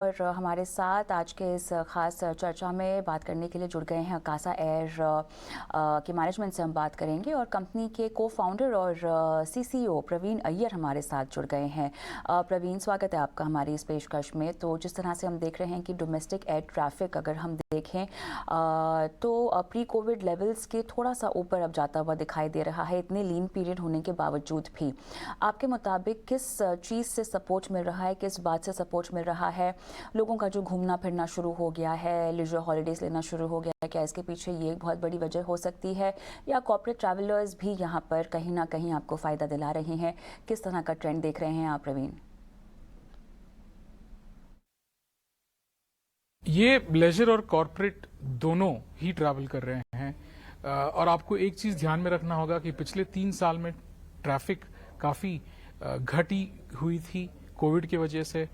और हमारे साथ आज के इस खास चर्चा में बात करने के लिए जुड़ गए हैं अकासा एयर के मैनेजमेंट से हम बात करेंगे और कंपनी के को फाउंडर और सीसीओ प्रवीण अय्यर हमारे साथ जुड़ गए हैं। प्रवीण, स्वागत है आपका हमारी इस पेशकश में। तो जिस तरह से हम देख रहे हैं कि डोमेस्टिक एयर ट्रैफिक अगर हम देखें तो प्री कोविड लेवल्स के थोड़ा सा ऊपर अब जाता हुआ दिखाई दे रहा है, इतने लीन पीरियड होने के बावजूद भी। आपके मुताबिक किस चीज़ से सपोर्ट मिल रहा है, किस बात से सपोर्ट मिल रहा है? लोगों का जो घूमना फिरना शुरू हो गया है, लीजर हॉलीडेज लेना शुरू हो गया है, क्या इसके पीछे ये एक बहुत बड़ी वजह हो सकती है, या कॉर्पोरेट ट्रैवलर्स भी यहाँ पर कहीं ना कहीं आपको फ़ायदा दिला रहे हैं? किस तरह का ट्रेंड देख रहे हैं आप प्रवीण? ये लेजर और कॉर्पोरेट दोनों ही ट्रैवल कर रहे हैं। और आपको एक चीज ध्यान में रखना होगा कि पिछले 3 साल में ट्रैफिक काफी घटी हुई थी कोविड की वजह से।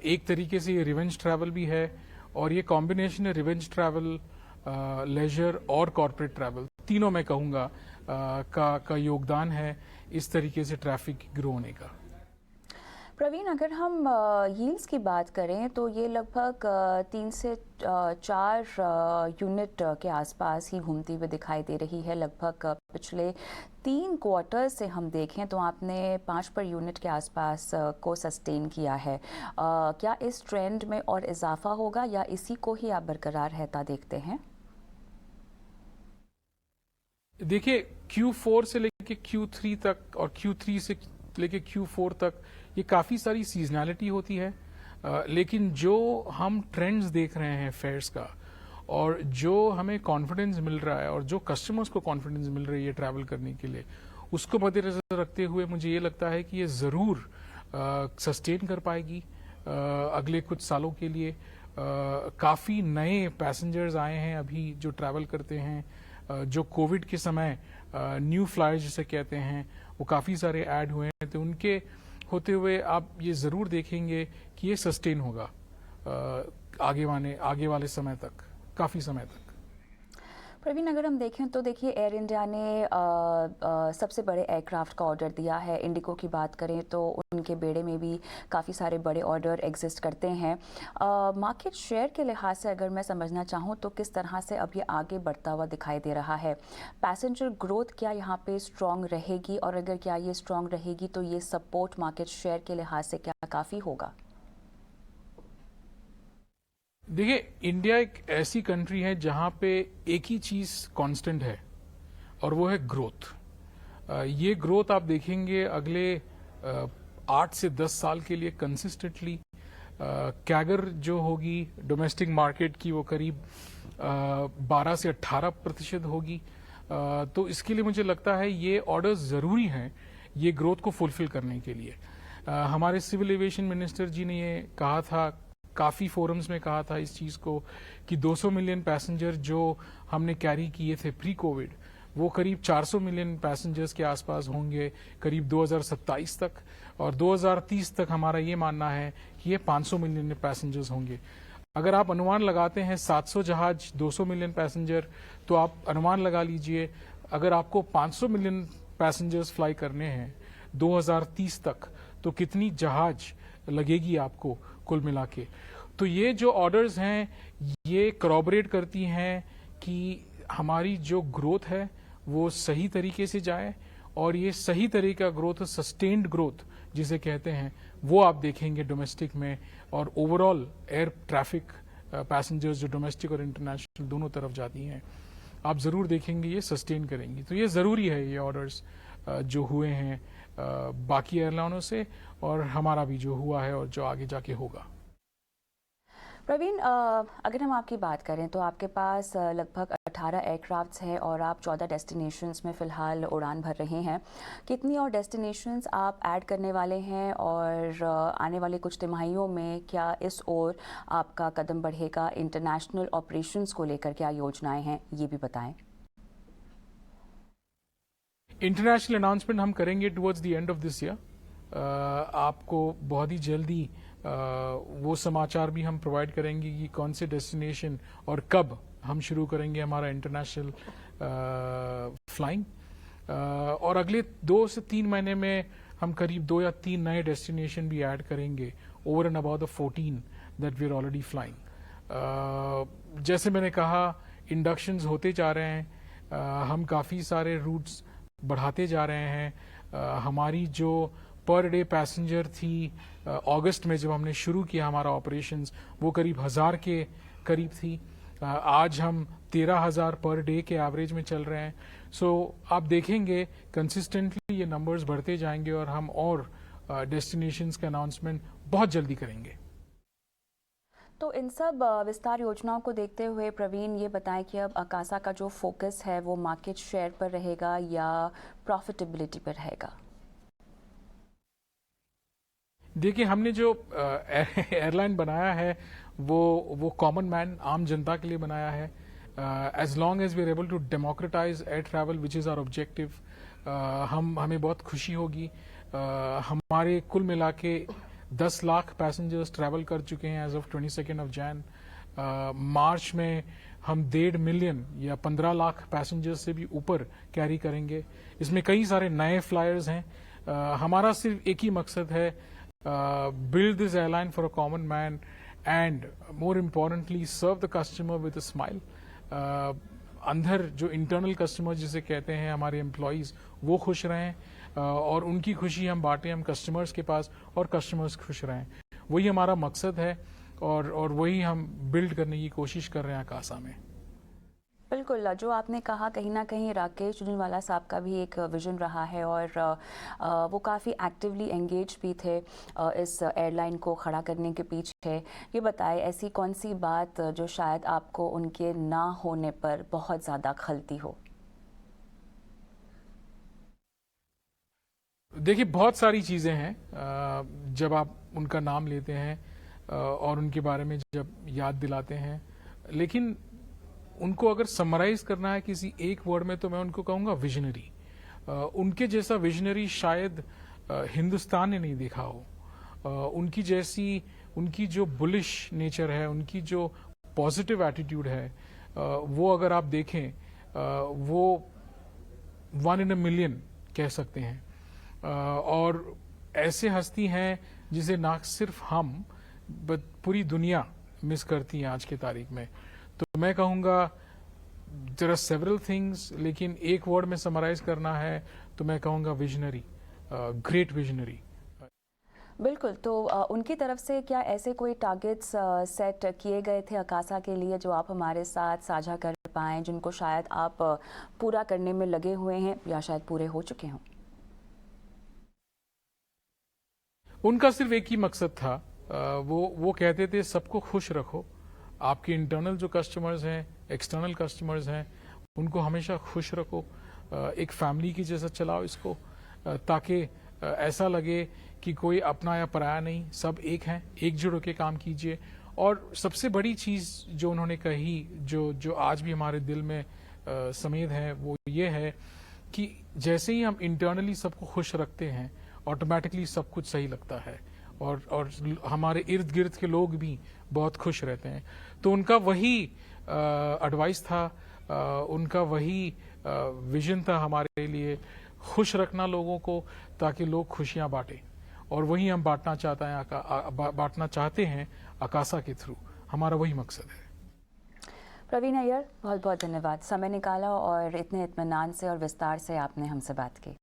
एक तरीके से ये रिवेंज ट्रैवल भी है, और ये कॉम्बिनेशन है रिवेंज ट्रैवल, लेजर और कॉर्पोरेट ट्रैवल, तीनों मैं कहूंगा का योगदान है इस तरीके से ट्रैफिक ग्रो होने का। प्रवीण, अगर हम यील्ड्स की बात करें तो ये लगभग 3 से 4 यूनिट के आसपास ही घूमती हुई दिखाई दे रही है। लगभग पिछले 3 क्वार्टर से हम देखें तो आपने 5 पर यूनिट के आसपास को सस्टेन किया है। क्या इस ट्रेंड में और इजाफा होगा या इसी को ही आप बरकरार रहता देखते हैं? देखिए, Q4 से लेके Q3 तक और Q3 से लेके Q4 तक ये काफी सारी सीजनैलिटी होती है। लेकिन जो हम ट्रेंड्स देख रहे हैं फेयर्स का, और जो हमें कॉन्फिडेंस मिल रहा है और जो कस्टमर्स को कॉन्फिडेंस मिल रही है ट्रैवल करने के लिए, उसको मद्देनजर रखते हुए मुझे ये लगता है कि ये जरूर सस्टेन कर पाएगी अगले कुछ सालों के लिए। काफी नए पैसेंजर्स आए हैं अभी जो ट्रैवल करते हैं, जो कोविड के समय न्यू फ्लायर्स जिसे कहते हैं वो काफी सारे ऐड हुए हैं। तो उनके होते हुए आप ये जरूर देखेंगे कि ये सस्टेन होगा आगे वाले समय तक, काफी समय तक। प्रवीण, अगर हम देखें तो देखिए, एयर इंडिया ने सबसे बड़े एयरक्राफ्ट का ऑर्डर दिया है। इंडिगो की बात करें तो उनके बेड़े में भी काफ़ी सारे बड़े ऑर्डर एग्जिस्ट करते हैं। मार्केट शेयर के लिहाज से अगर मैं समझना चाहूँ तो किस तरह से अब ये आगे बढ़ता हुआ दिखाई दे रहा है? पैसेंजर ग्रोथ क्या यहाँ पे स्ट्रॉन्ग रहेगी, और अगर क्या ये स्ट्रॉन्ग रहेगी तो ये सपोर्ट मार्केट शेयर के लिहाज से क्या काफ़ी होगा? देखिए, इंडिया एक ऐसी कंट्री है जहां पे एक ही चीज कांस्टेंट है, और वो है ग्रोथ। ये ग्रोथ आप देखेंगे अगले 8 से 10 साल के लिए कंसिस्टेंटली। कैगर जो होगी डोमेस्टिक मार्केट की वो करीब 12 से 18% होगी। तो इसके लिए मुझे लगता है ये ऑर्डर्स जरूरी हैं ये ग्रोथ को फुलफिल करने के लिए। हमारे सिविल एविएशन मिनिस्टर जी ने ये कहा था, काफी फोरम्स में कहा था इस चीज को, कि 200 मिलियन पैसेंजर जो हमने कैरी किए थे प्री कोविड, वो करीब 400 मिलियन पैसेंजर्स के आसपास होंगे करीब 2027 तक, और 2030 तक हमारा ये मानना है कि ये 500 मिलियन पैसेंजर्स होंगे। अगर आप अनुमान लगाते हैं 700 जहाज 200 मिलियन पैसेंजर, तो आप अनुमान लगा लीजिए अगर आपको 500 मिलियन पैसेंजर्स फ्लाई करने हैं 2030 तक, तो कितनी जहाज लगेगी आपको कुल मिला के। तो ये जो ऑर्डर्स हैं ये करॉबरेट करती हैं कि हमारी जो ग्रोथ है वो सही तरीके से जाए, और ये सही तरीके का ग्रोथ, सस्टेन्ड ग्रोथ जिसे कहते हैं, वो आप देखेंगे डोमेस्टिक में। और ओवरऑल एयर ट्रैफिक पैसेंजर्स जो डोमेस्टिक और इंटरनेशनल दोनों तरफ जाती हैं, आप जरूर देखेंगे ये सस्टेन करेंगी। तो ये जरूरी है ये ऑर्डर्स जो हुए हैं बाकी एयरलाइनों से, और हमारा भी जो हुआ है और जो आगे जाके होगा। प्रवीण, अगर हम आपकी बात करें तो आपके पास लगभग 18 एयरक्राफ्ट्स हैं और आप 14 डेस्टिनेशंस में फ़िलहाल उड़ान भर रहे हैं। कितनी और डेस्टिनेशंस आप ऐड करने वाले हैं, और आने वाले कुछ तिमाहियों में क्या इस ओर आपका कदम बढ़ेगा? इंटरनेशनल ऑपरेशंस को लेकर क्या योजनाएं हैं, ये भी बताएं। इंटरनेशनल अनाउंसमेंट हम करेंगे towards the end of this year. आपको बहुत ही जल्दी वो समाचार भी हम प्रोवाइड करेंगे कि कौन से डेस्टिनेशन और कब हम शुरू करेंगे हमारा इंटरनेशनल फ्लाइंग। और अगले 2 से 3 महीने में हम करीब 2 या 3 नए डेस्टिनेशन भी ऐड करेंगे over and about the 14 that we are already flying. जैसे मैंने कहा, इंडक्शंस होते जा रहे हैं, हम काफ़ी सारे रूट्स बढ़ाते जा रहे हैं। हमारी जो पर डे पैसेंजर थी अगस्त में जब हमने शुरू किया हमारा ऑपरेशंस, वो करीब 1000 के करीब थी। आज हम 13,000 पर डे के एवरेज में चल रहे हैं। सो आप देखेंगे कंसिस्टेंटली ये नंबर्स बढ़ते जाएंगे और हम और डेस्टिनेशंस का अनाउंसमेंट बहुत जल्दी करेंगे। तो इन सब विस्तार योजनाओं को देखते हुए प्रवीण, ये बताएं कि अब अकासा का जो फोकस है वो मार्केट शेयर पर रहेगा या प्रॉफिटेबिलिटी पर रहेगा? देखिए, हमने जो एयरलाइन बनाया है वो कॉमन मैन, आम जनता के लिए बनाया है। As long as we are able to democratize air travel which is our objective, हमें बहुत खुशी होगी। हमारे कुल मिला के 10 लाख पैसेंजर्स ट्रैवल कर चुके हैं एज ऑफ 22 ऑफ जैन। मार्च में हम 1.5 मिलियन या 15 लाख पैसेंजर्स से भी ऊपर कैरी करेंगे। इसमें कई सारे नए फ्लायर्स हैं। हमारा सिर्फ एक ही मकसद है, build this airline for a common man and more importantly serve the customer with a smile. अंदर जो इंटरनल कस्टमर जिसे कहते हैं, हमारे एम्प्लॉयज, वो खुश रहें और उनकी खुशी हम बांटें हम कस्टमर्स के पास और कस्टमर्स खुश रहें। वही हमारा मकसद है और वही हम बिल्ड करने की कोशिश कर रहे हैं अकासा में। बिल्कुल, जो आपने कहा कहीं ना कहीं राकेश झुनझुनवाला साहब का भी एक विजन रहा है और वो काफ़ी एक्टिवली एंगेज भी थे इस एयरलाइन को खड़ा करने के पीछे। ये बताएं, ऐसी कौन सी बात जो शायद आपको उनके ना होने पर बहुत ज़्यादा खलती हो? देखिए, बहुत सारी चीज़ें हैं जब आप उनका नाम लेते हैं और उनके बारे में जब याद दिलाते हैं, लेकिन उनको अगर समराइज करना है किसी एक वर्ड में तो मैं उनको कहूँगा विजनरी। उनके जैसा विजनरी शायद हिंदुस्तान ने नहीं देखा हो। उनकी जो बुलिश नेचर है, उनकी जो पॉजिटिव एटीट्यूड है, वो अगर आप देखें, वो 1 in a million कह सकते हैं। और ऐसे हस्ती हैं जिसे ना सिर्फ हम पूरी दुनिया मिस करती है आज की तारीख में। तो मैं कहूँगा देयर आर सेवरल थिंग्स, लेकिन एक वर्ड में समराइज करना है तो मैं कहूँगा विजनरी, ग्रेट विजनरी। बिल्कुल, तो उनकी तरफ से क्या ऐसे कोई टारगेट्स सेट किए गए थे अकासा के लिए जो आप हमारे साथ साझा कर पाएं, जिनको शायद आप पूरा करने में लगे हुए हैं या शायद पूरे हो चुके हों? उनका सिर्फ एक ही मकसद था, वो कहते थे सबको खुश रखो। आपके इंटरनल जो कस्टमर्स हैं, एक्सटर्नल कस्टमर्स हैं, उनको हमेशा खुश रखो। एक फैमिली की जैसा चलाओ इसको, ताकि ऐसा लगे कि कोई अपना या पराया नहीं, सब एक हैं, एकजुट होकर काम कीजिए। और सबसे बड़ी चीज़ जो उन्होंने कही, जो आज भी हमारे दिल में समेत है, वो ये है कि जैसे ही हम इंटरनली सबको खुश रखते हैं, ऑटोमेटिकली सब कुछ सही लगता है और हमारे इर्द गिर्द के लोग भी बहुत खुश रहते हैं। तो उनका वही एडवाइस था, उनका वही विजन था हमारे लिए, खुश रखना लोगों को ताकि लोग खुशियां बांटें। और वही हम बांटना चाहते हैं अकासा के थ्रू। हमारा वही मकसद है। प्रवीण अय्यर, बहुत बहुत धन्यवाद, समय निकाला और इतने इत्मीनान से और विस्तार से आपने हमसे बात की।